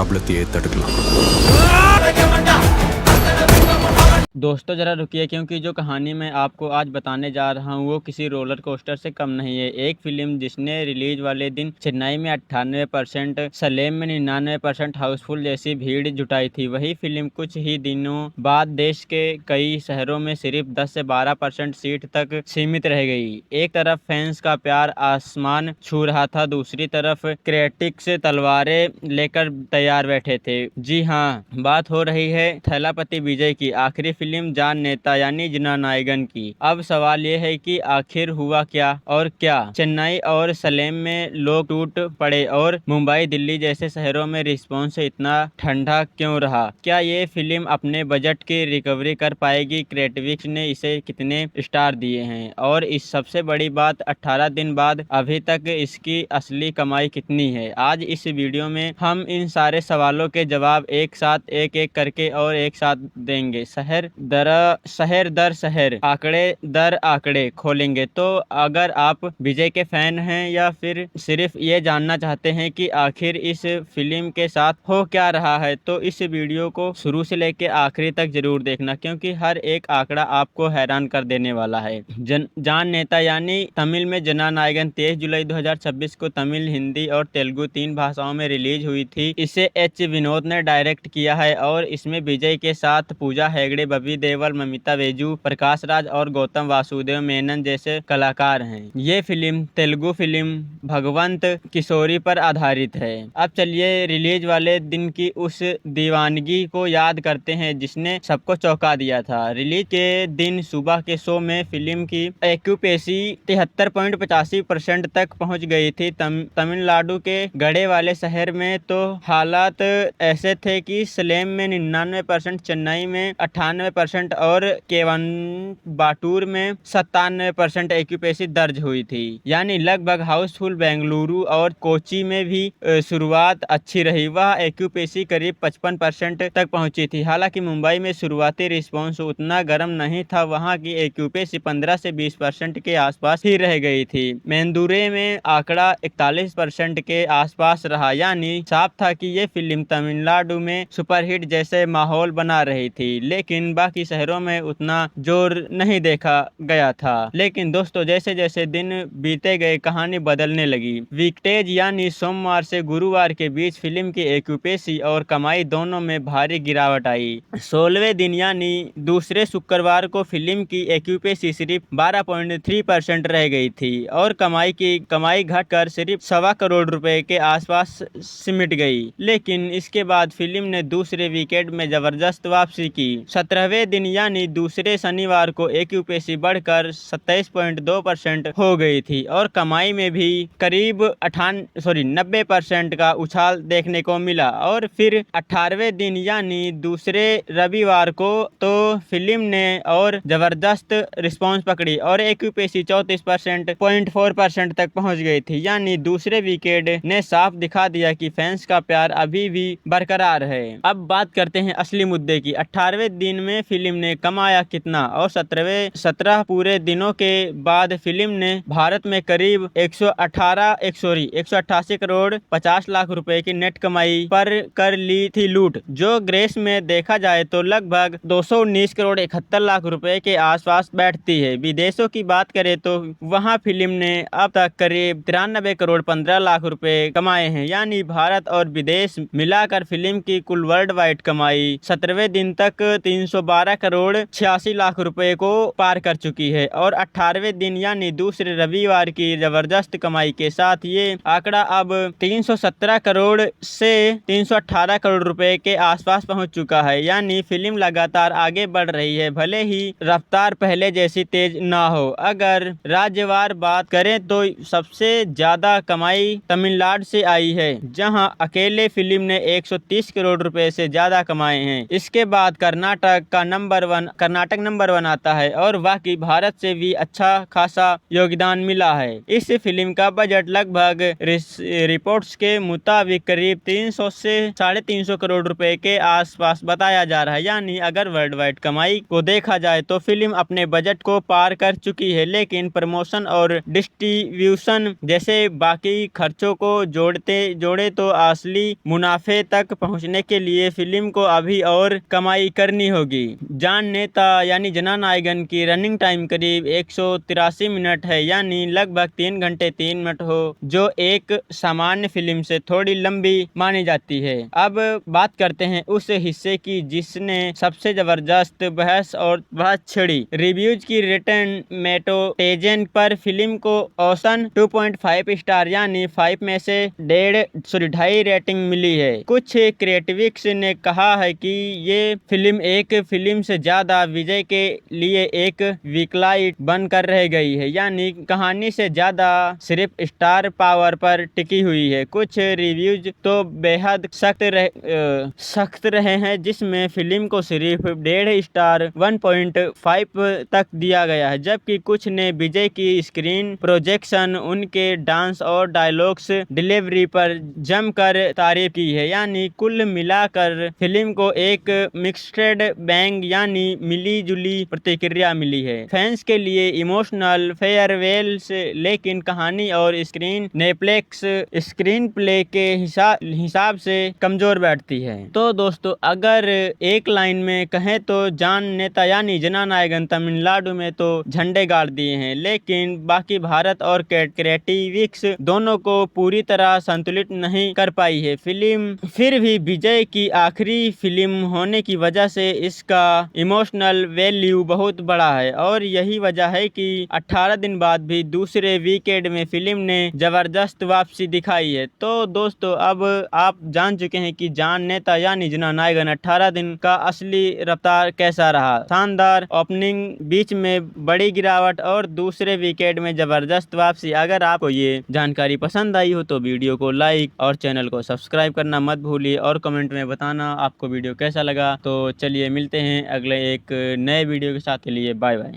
ப்ராப்ளத்தையே தடுக்கலாம். दोस्तों ज़रा रुकिए, क्योंकि जो कहानी मैं आपको आज बताने जा रहा हूँ वो किसी रोलर कोस्टर से कम नहीं है। एक फिल्म जिसने रिलीज वाले दिन चेन्नई में 98%, सलेम में 99% हाउसफुल जैसी भीड़ जुटाई थी, वही फिल्म कुछ ही दिनों बाद देश के कई शहरों में सिर्फ 10 से 12% सीट तक सीमित रह गई। एक तरफ फैंस का प्यार आसमान छू रहा था, दूसरी तरफ क्रिटिक्स तलवारें लेकर तैयार बैठे थे। जी हाँ, बात हो रही है थैलापति विजय की आखिरी फिल्म जान नेता यानी जननायकन की। अब सवाल ये है कि आखिर हुआ क्या और क्या चेन्नई और सलेम में लोग टूट पड़े और मुंबई दिल्ली जैसे शहरों में रिस्पॉन्स इतना ठंडा क्यों रहा? क्या ये फिल्म अपने बजट की रिकवरी कर पाएगी? क्रिटिक्स ने इसे कितने स्टार दिए हैं? और इस सबसे बड़ी बात, 18 दिन बाद अभी तक इसकी असली कमाई कितनी है? आज इस वीडियो में हम इन सारे सवालों के जवाब एक साथ एक एक करके और एक साथ देंगे। शहर दर शहर, आंकड़े दर आंकड़े खोलेंगे। तो अगर आप विजय के फैन हैं या फिर सिर्फ ये जानना चाहते हैं कि आखिर इस फिल्म के साथ हो क्या रहा है, तो इस वीडियो को शुरू से लेकर आखिरी तक जरूर देखना, क्योंकि हर एक आंकड़ा आपको हैरान कर देने वाला है। जान नेता यानी तमिल में जननायकन 23 जुलाई 2026 को तमिल, हिंदी और तेलुगु 3 भाषाओं में रिलीज हुई थी। इसे एच विनोद ने डायरेक्ट किया है और इसमें विजय के साथ पूजा हेगड़े, बबी देओल, ममिता बेजू, प्रकाश राज और गौतम वासुदेव मेनन जैसे कलाकार हैं। ये फिल्म तेलुगु फिल्म भगवंत किशोरी पर आधारित है। अब चलिए रिलीज वाले दिन की उस दीवानगी को याद करते हैं जिसने सबको चौंका दिया था। रिलीज के दिन सुबह के शो में फिल्म की एक्यूपेसी 73.85% तक पहुंच गई थी। तमिलनाडु के गढ़े वाले शहर में तो हालात ऐसे थे कि सलेम में 99%, चेन्नई में 98% और केवंबाटूर में 97% एक्यूपेसी दर्ज हुई थी। यानी लगभग हाउसफुल। बेंगलुरु और कोची में भी शुरुआत अच्छी रही, वह एक्यूपेसी करीब 55% तक पहुंची थी। हालांकि मुंबई में शुरुआती रिस्पॉन्स उतना गर्म नहीं था, वहां की एक्यूपेसी 15 से 20% के आसपास ही रह गई थी। मेंदुरे में आंकड़ा 41% के आसपास रहा, यानी साफ था कि ये फिल्म तमिलनाडु में सुपरहिट जैसे माहौल बना रही थी, लेकिन बाकी शहरों में उतना जोर नहीं देखा गया था। लेकिन दोस्तों, जैसे जैसे दिन बीते गए कहानी बदलने लगी। वीकडेज यानी सोमवार से गुरुवार के बीच फिल्म की एक्यूपेसी और कमाई दोनों में भारी गिरावट आई। 16वें दिन यानी दूसरे शुक्रवार को फिल्म की एक्यूपेसी सिर्फ 12.3% रह गई थी और कमाई घटकर सिर्फ 1.25 करोड़ रुपए के आसपास सिमट गई। लेकिन इसके बाद फिल्म ने दूसरे वीकेंड में जबरदस्त वापसी की। 17वें दिन यानी दूसरे शनिवार को एक्यूपेसी बढ़कर 27.2% हो गई थी और कमाई में भी करीब 90% का उछाल देखने को मिला। और फिर 18वें दिन यानी दूसरे रविवार को तो फिल्म ने और जबरदस्त रिस्पांस पकड़ी और एक्यूपेसी 34.4% तक पहुंच गई थी। यानी दूसरे विकेट ने साफ दिखा दिया कि फैंस का प्यार अभी भी बरकरार है। अब बात करते हैं असली मुद्दे की। 18वें दिन में फिल्म ने कमाया कितना और 17 पूरे दिनों के बाद फिल्म ने भारत में करीब 188 करोड़ 50 लाख रुपए की नेट कमाई पर कर ली थी लूट, जो ग्रेस में देखा जाए तो लगभग 219 करोड़ 71 लाख रुपए के आसपास बैठती है। विदेशों की बात करें तो वहां फिल्म ने अब तक करीब 93 करोड़ 15 लाख रुपए कमाए हैं। यानी भारत और विदेश मिलाकर फिल्म की कुल वर्ल्ड वाइड कमाई 17वें दिन तक 312 करोड़ 86 लाख रुपए को पार कर चुकी है और 18वें दिन यानी दूसरे रविवार की जबरदस्त कमाई के साथ ये आंकड़ा अब 317 करोड़ से 318 करोड़ रुपए के आसपास पहुंच चुका है। यानी फिल्म लगातार आगे बढ़ रही है, भले ही रफ्तार पहले जैसी तेज ना हो। अगर राज्यवार बात करें तो सबसे ज्यादा कमाई तमिलनाडु से आई है, जहां अकेले फिल्म ने 130 करोड़ रुपए से ज्यादा कमाए हैं। इसके बाद कर्नाटक का का कर्नाटक नंबर 1 आता है और बाकी भारत से भी अच्छा खासा योगदान मिला है। इस फिल्म का बजट लगभग रिपोर्ट्स के मुताबिक करीब 300 से 350 करोड़ रुपए के आसपास बताया जा रहा है। यानी अगर वर्ल्ड वाइड कमाई को देखा जाए तो फिल्म अपने बजट को पार कर चुकी है, लेकिन प्रमोशन और डिस्ट्रीब्यूशन जैसे बाकी खर्चों को जोड़े तो असली मुनाफे तक पहुंचने के लिए फिल्म को अभी और कमाई करनी होगी। जान नेता यानी जननायकन की रनिंग टाइम करीब 183 मिनट है, यानी लगभग 3 घंटे 3 मिनट हो, जो एक सामान्य फिल्म से थोड़ी लंबी मानी जाती है। अब बात करते हैं उस हिस्से की जिसने सबसे जबरदस्त बहस छिड़ी। रिव्यूज की रिटर्न मेटोटेजन पर फिल्म को औसतन 2.5 स्टार यानी 5 में से 2.5 रेटिंग मिली है। कुछ क्रिटिक्स ने कहा है कि ये फिल्म एक फिल्म से ज्यादा विजय के लिए एक वीकलाइट बनकर रह गई है, यानी कहानी से ज्यादा सिर्फ स्टार पावर पर टिकी हुई है। कुछ रिव्यूज तो बेहद सख्त रहे हैं, जिसमें फिल्म को सिर्फ 1.5 स्टार 1.5 तक दिया गया है, जबकि कुछ ने विजय की स्क्रीन प्रोजेक्शन, उनके डांस और डायलॉग्स डिलीवरी पर जमकर तारीफ की है। यानी कुल मिलाकर फिल्म को एक मिक्स्ड बैग यानी मिली जुली प्रतिक्रिया मिली है। फैंस के लिए इमोशनल फेयरवेल्स, लेकिन कहानी और स्क्रीन प्ले के हिसाब से कमजोर बैठती है। तो दोस्तों, अगर एक लाइन में कहें तो जान नेता यानी जननायकन तमिलनाडु में तो झंडे गाड़ दिए हैं, लेकिन बाकी भारत और क्रिटिक्स दोनों को पूरी तरह संतुलित नहीं कर पाई है। फिल्म फिर भी विजय की आखिरी फिल्म होने की वजह से इसका इमोशनल वैल्यू बहुत बड़ा है, और यही वजह है कि 18 दिन बाद भी दूसरे वीकेंड में फिल्म ने जबरदस्त वापसी दिखाई है। तो दोस्तों, अब आप जान चुके हैं कि जान नेता यानी जननायकन 18 दिन का असली रफ्तार कैसा रहा। शानदार ओपनिंग, बीच में बड़ी गिरावट और दूसरे विकेट में जबरदस्त वापसी। अगर आपको ये जानकारी पसंद आई हो तो वीडियो को लाइक और चैनल को सब्सक्राइब करना मत भूलिए, और कमेंट में बताना आपको वीडियो कैसा लगा। तो चलिए मिलते हैं अगले एक नए वीडियो के साथ। के लिए बाय बाय।